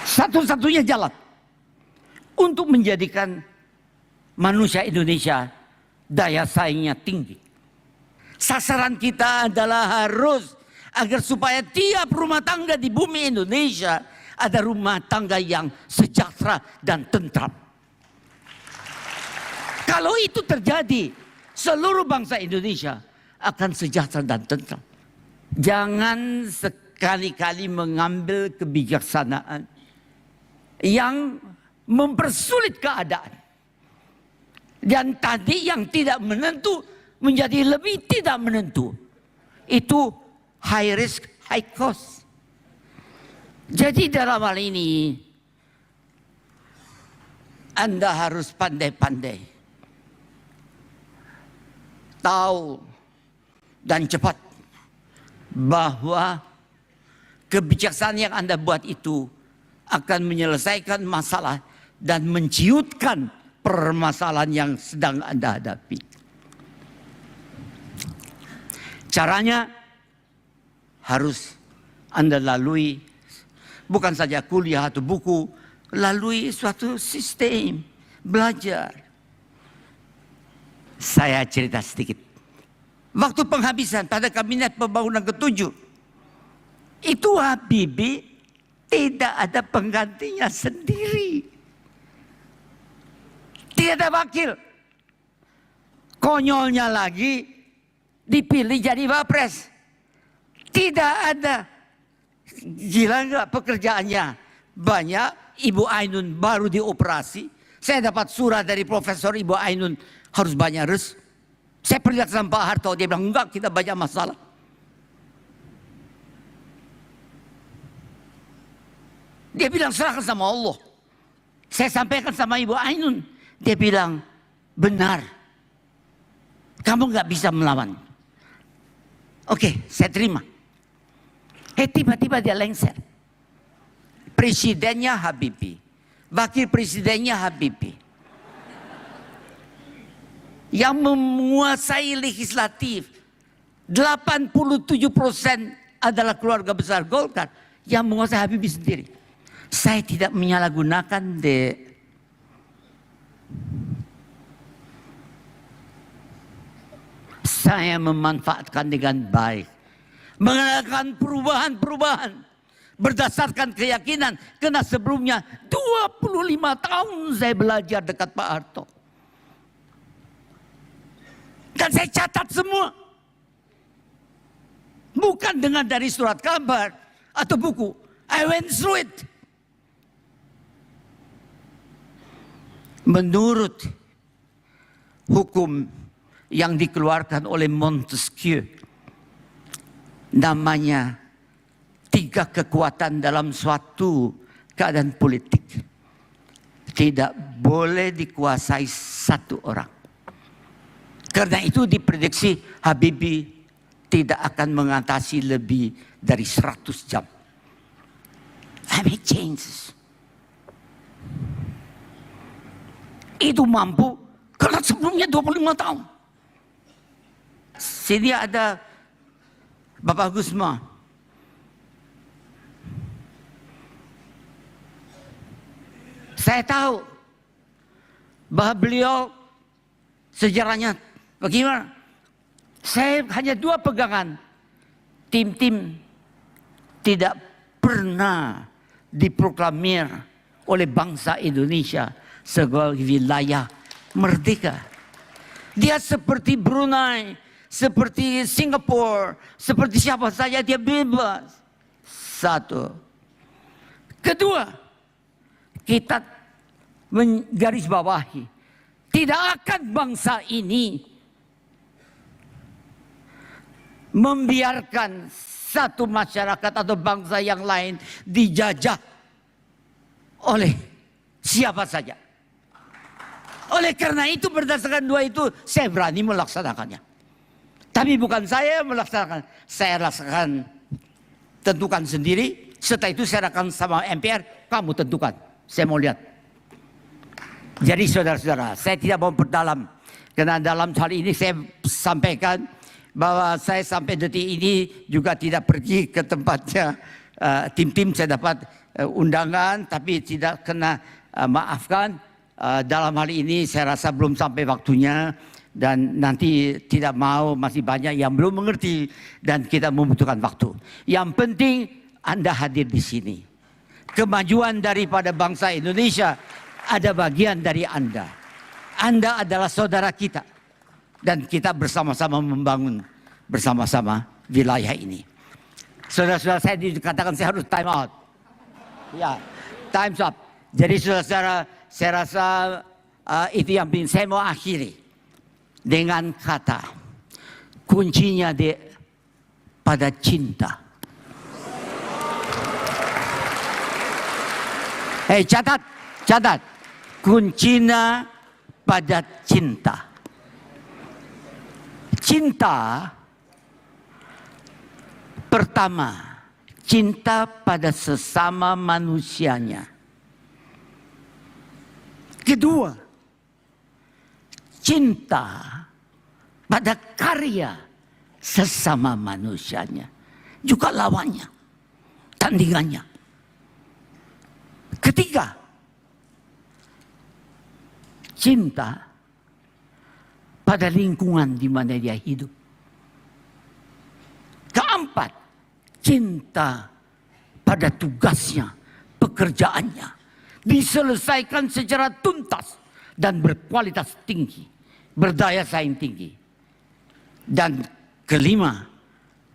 Satu-satunya jalan untuk menjadikan manusia Indonesia daya saingnya tinggi. Sasaran kita adalah harus agar supaya tiap rumah tangga di bumi Indonesia ada rumah tangga yang sejahtera dan tentram. Kalau itu terjadi, seluruh bangsa Indonesia akan sejahtera dan tentram. Jangan sekali-kali mengambil kebijaksanaan yang mempersulit keadaan. Dan tadi yang tidak menentu menjadi lebih tidak menentu. Itu high risk, high cost. Jadi dalam hal ini Anda harus pandai-pandai, tahu dan cepat bahwa kebijaksanaan yang Anda buat itu akan menyelesaikan masalah dan menciutkan permasalahan yang sedang Anda hadapi. Caranya harus Anda lalui bukan saja kuliah atau buku, lalui suatu sistem belajar. Saya cerita sedikit. Waktu penghabisan pada kabinet pembangunan ke-7, itu Habibie tidak ada penggantinya sendiri. Tidak ada wakil. Konyolnya lagi dipilih jadi wapres. Tidak ada. Gila enggak pekerjaannya? Banyak. Ibu Ainun baru dioperasi. Saya dapat surat dari Profesor Ibu Ainun harus banyak res. Saya perlihatkan sama Pak Harto, dia bilang enggak, kita banyak masalah. Dia bilang serahkan sama Allah. Saya sampaikan sama Ibu Ainun. Dia bilang benar. Kamu nggak bisa melawan. Oke, saya terima. Tiba-tiba dia lengser. Presidennya Habibie. Wakil presidennya Habibie. Yang menguasai legislatif. 87% adalah keluarga besar Golkar. Yang menguasai Habibie sendiri. Saya tidak menyalahgunakan saya memanfaatkan dengan baik. Mengadakan perubahan-perubahan. Berdasarkan keyakinan. Karena sebelumnya 25 tahun saya belajar dekat Pak Harto. Dan saya catat semua. Bukan dengan dari surat kabar atau buku. I went through it. Menurut hukum yang dikeluarkan oleh Montesquieu, namanya 3 kekuatan dalam suatu keadaan politik. Tidak boleh dikuasai satu orang. Karena itu diprediksi Habibie tidak akan mengatasi lebih dari 100 jam. I make changes. Itu mampu karena sebelumnya 25 tahun. Sini ada Bapak Gusma. Saya tahu bahwa beliau sejarahnya bagaimana. Saya hanya 2 pegangan. Tim-tim tidak pernah diproklamir oleh bangsa Indonesia sebagai wilayah merdeka. Dia seperti Brunei, seperti Singapura, seperti siapa saja dia bebas. 1. Kedua, kita menggarisbawahi tidak akan bangsa ini membiarkan satu masyarakat atau bangsa yang lain dijajah oleh siapa saja. Oleh karena itu berdasarkan 2 itu saya berani melaksanakannya. Tapi bukan saya melaksanakan. Saya laksanakan, tentukan sendiri. Setelah itu saya akan sama MPR, kamu tentukan. Saya mau lihat. Jadi saudara-saudara, saya tidak mau berdalam. Karena dalam hal ini saya sampaikan bahwa saya sampai detik ini juga tidak pergi ke tempatnya tim-tim. Saya dapat undangan tapi tidak kena maafkan. Dalam hal ini saya rasa belum sampai waktunya dan nanti tidak mau, masih banyak yang belum mengerti dan kita membutuhkan waktu. Yang penting Anda hadir di sini. Kemajuan daripada bangsa Indonesia ada bagian dari Anda. Anda adalah saudara kita dan kita bersama-sama membangun bersama-sama wilayah ini. Saudara-saudara, saya dikatakan saya harus time out. Ya, time's up. Jadi saudara-saudara, saya rasa itu yang penting. Saya mau akhiri dengan kata kuncinya pada cinta. Catat. Kuncinya pada cinta. Cinta pertama, cinta pada sesama manusianya. Kedua, cinta pada karya sesama manusianya. Juga lawannya, tandingannya. Ketiga, cinta pada lingkungan di mana dia hidup. Keempat, cinta pada tugasnya, pekerjaannya. Diselesaikan secara tuntas dan berkualitas tinggi, berdaya saing tinggi. Dan kelima,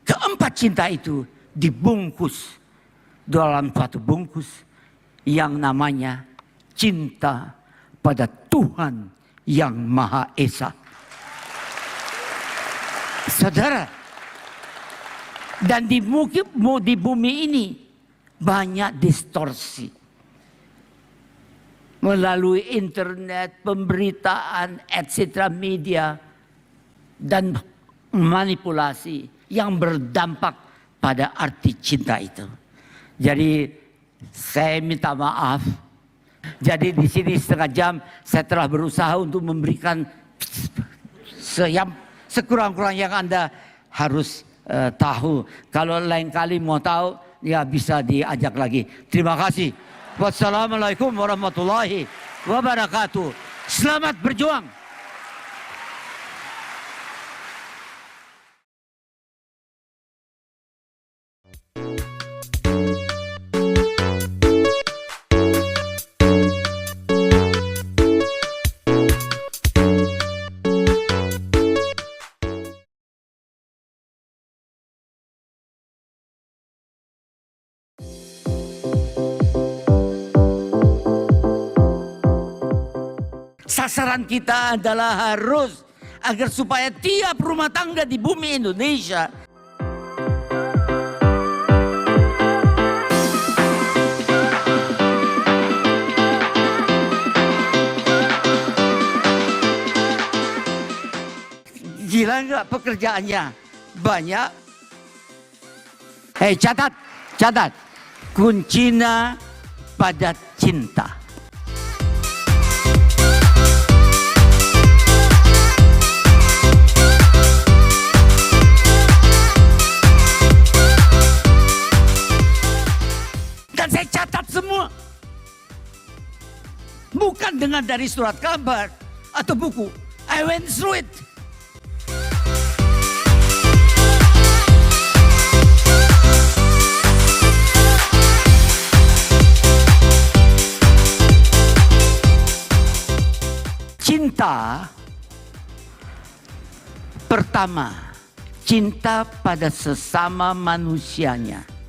keempat cinta itu dibungkus dalam suatu bungkus yang namanya cinta pada Tuhan yang Maha Esa. Saudara, dan di bumi ini banyak distorsi. Melalui internet, pemberitaan, etc. media, dan manipulasi yang berdampak pada arti cinta itu. Jadi saya minta maaf. Jadi di sini setengah jam saya telah berusaha untuk memberikan sekurang-kurang yang Anda harus tahu. Kalau lain kali mau tahu, ya bisa diajak lagi. Terima kasih. Wassalamualaikum warahmatullahi wabarakatuh. Selamat berjuang. Sasaran kita adalah harus agar supaya tiap rumah tangga di bumi Indonesia gila nggak pekerjaannya banyak. Catat kuncinya pada cinta. Saya catat semua. Bukan dengan dari surat kabar atau buku. I went through it. Cinta pertama, cinta pada sesama manusianya.